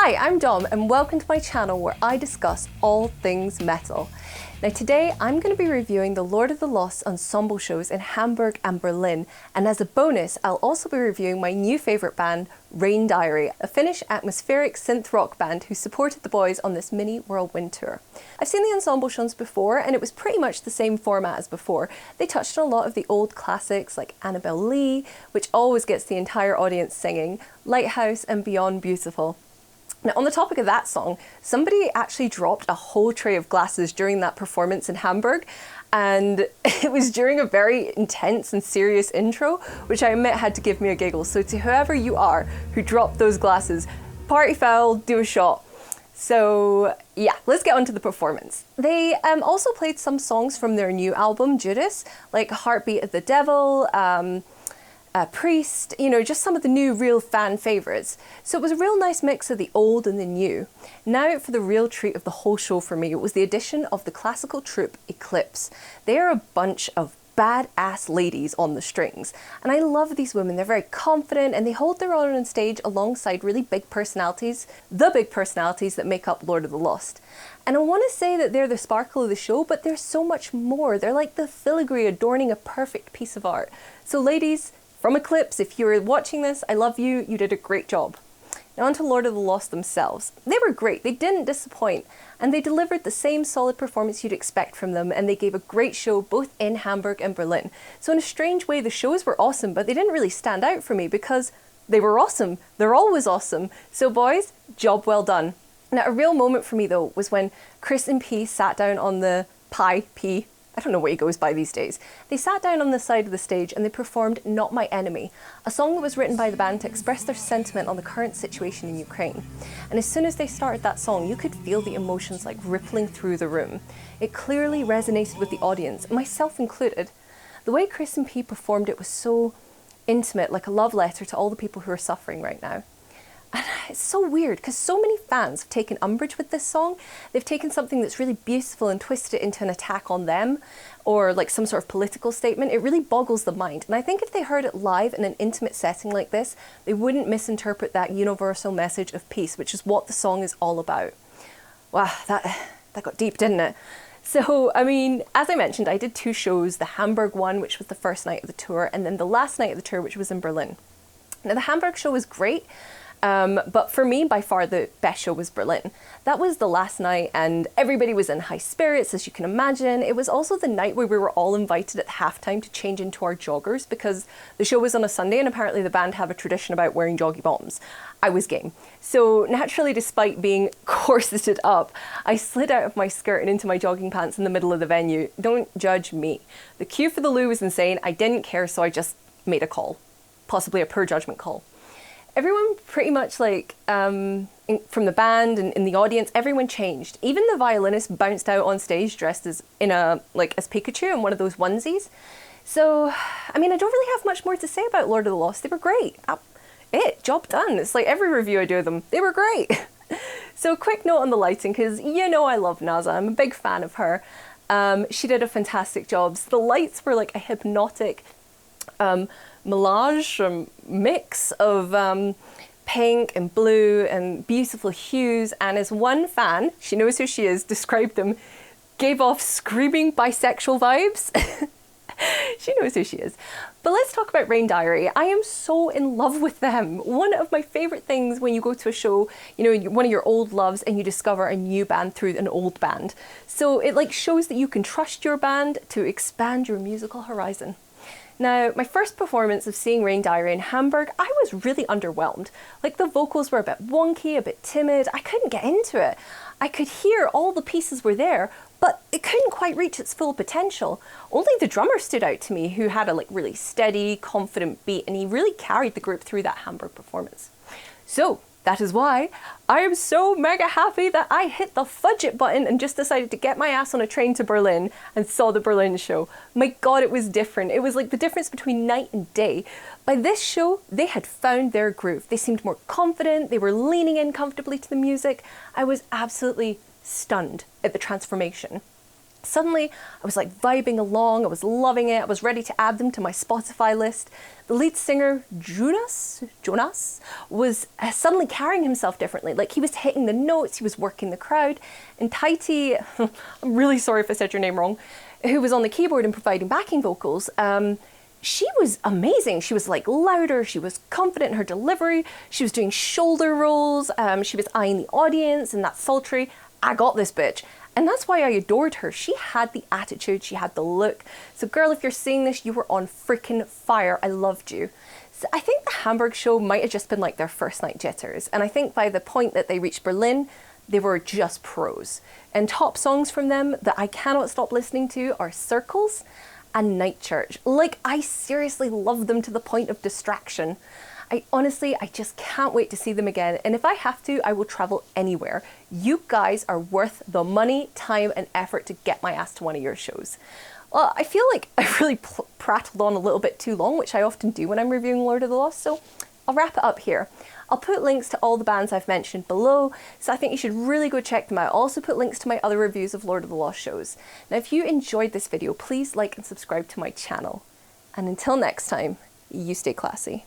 Hi, I'm Dom and welcome to my channel where I discuss all things metal. Now today I'm going to be reviewing the Lord of the Lost ensemble shows in Hamburg and Berlin, and as a bonus I'll also be reviewing my new favourite band, Rain Diary, a Finnish atmospheric synth rock band who supported the boys on this mini whirlwind tour. I've seen the ensemble shows before and it was pretty much the same format as before. They touched on a lot of the old classics like Annabelle Lee, which always gets the entire audience singing, Lighthouse and Beyond Beautiful. Now, on the topic of that song, somebody actually dropped a whole tray of glasses during that performance in Hamburg, and it was during a very intense and serious intro, which I admit had to give me a giggle. So to whoever you are who dropped those glasses, party foul, do a shot. So yeah, let's get on to the performance. They also played some songs from their new album, Judas, like Heartbeat of the Devil, Priest, you know, just some of the new real fan favourites. So it was a real nice mix of the old and the new. Now for the real treat of the whole show for me, it was the addition of the classical troupe Eclipse. They are a bunch of badass ladies on the strings, and I love these women. They're very confident and they hold their own on stage alongside really big personalities, the big personalities that make up Lord of the Lost. And I want to say that they're the sparkle of the show, but they're so much more. They're like the filigree adorning a perfect piece of art. So ladies from Eclipse, if you're watching this, I love you, you did a great job. Now on to Lord of the Lost themselves. They were great, they didn't disappoint, and they delivered the same solid performance you'd expect from them, and they gave a great show both in Hamburg and Berlin. So in a strange way, the shows were awesome, but they didn't really stand out for me because they were awesome. They're always awesome. So boys, job well done. Now a real moment for me though was when Chris and P sat down on the P, I don't know what he goes by these days. They sat down on the side of the stage and they performed Not My Enemy, a song that was written by the band to express their sentiment on the current situation in Ukraine. And as soon as they started that song, you could feel the emotions like rippling through the room. It clearly resonated with the audience, myself included. The way Chris and P performed it was so intimate, like a love letter to all the people who are suffering right now. And it's so weird because so many fans have taken umbrage with this song. They've taken something that's really beautiful and twisted it into an attack on them or like some sort of political statement. It really boggles the mind. And I think if they heard it live in an intimate setting like this, they wouldn't misinterpret that universal message of peace, which is what the song is all about. Wow, that got deep, didn't it? So, I mean, as I mentioned, I did two shows, the Hamburg one, which was the first night of the tour, and then the last night of the tour, which was in Berlin. Now, the Hamburg show was great. But for me, by far, the best show was Berlin. That was the last night and everybody was in high spirits, as you can imagine. It was also the night where we were all invited at halftime to change into our joggers because the show was on a Sunday and apparently the band have a tradition about wearing joggy bottoms. I was game. So naturally, despite being corseted up, I slid out of my skirt and into my jogging pants in the middle of the venue. Don't judge me. The queue for the loo was insane. I didn't care, so I just made a call. Possibly a poor judgment call. Everyone pretty much like, from the band and in the audience, everyone changed. Even the violinist bounced out on stage dressed as Pikachu in one of those onesies. So, I mean, I don't really have much more to say about Lord of the Lost. They were great. Job done. It's like every review I do of them, they were great. So quick note on the lighting, because you know I love Naza. I'm a big fan of her. She did a fantastic job. So the lights were like a hypnotic melange, mix of pink and blue and beautiful hues, and as one fan, she knows who she is, described them, gave off screaming bisexual vibes. She knows who she is. But let's talk about Rain Diary. I am so in love with them. One of my favourite things when you go to a show, you know, one of your old loves and you discover a new band through an old band. So it like shows that you can trust your band to expand your musical horizon. Now, my first performance of seeing Rain Diary in Hamburg, I was really underwhelmed. Like the vocals were a bit wonky, a bit timid. I couldn't get into it. I could hear all the pieces were there, but it couldn't quite reach its full potential. Only the drummer stood out to me, who had a like really steady, confident beat, and he really carried the group through that Hamburg performance. So that is why I am so mega happy that I hit the fudge it button and just decided to get my ass on a train to Berlin and saw the Berlin show. My God, it was different. It was like the difference between night and day. By this show, they had found their groove. They seemed more confident. They were leaning in comfortably to the music. I was absolutely stunned at the transformation. suddenly I was like vibing along, I was loving it, I was ready to add them to my Spotify list. The lead singer, Jonas, was suddenly carrying himself differently. Like he was hitting the notes, he was working the crowd. And Taiti, I'm really sorry if I said your name wrong, who was on the keyboard and providing backing vocals, she was amazing. She was like louder, she was confident in her delivery, she was doing shoulder rolls, she was eyeing the audience and that sultry, I got this bitch. And that's why I adored her. She had the attitude, she had the look. So girl, if you're seeing this, you were on freaking fire. I loved you. So I think the Hamburg show might have just been like their first night jitters. And I think by the point that they reached Berlin, they were just pros. And top songs from them that I cannot stop listening to are Circles and Night Church. Like, I seriously love them to the point of distraction. I just can't wait to see them again. And if I have to, I will travel anywhere. You guys are worth the money, time, and effort to get my ass to one of your shows. Well, I feel like I've really prattled on a little bit too long, which I often do when I'm reviewing Lord of the Lost, so I'll wrap it up here. I'll put links to all the bands I've mentioned below, so I think you should really go check them out. I'll also put links to my other reviews of Lord of the Lost shows. Now, if you enjoyed this video, please like and subscribe to my channel. And until next time, you stay classy.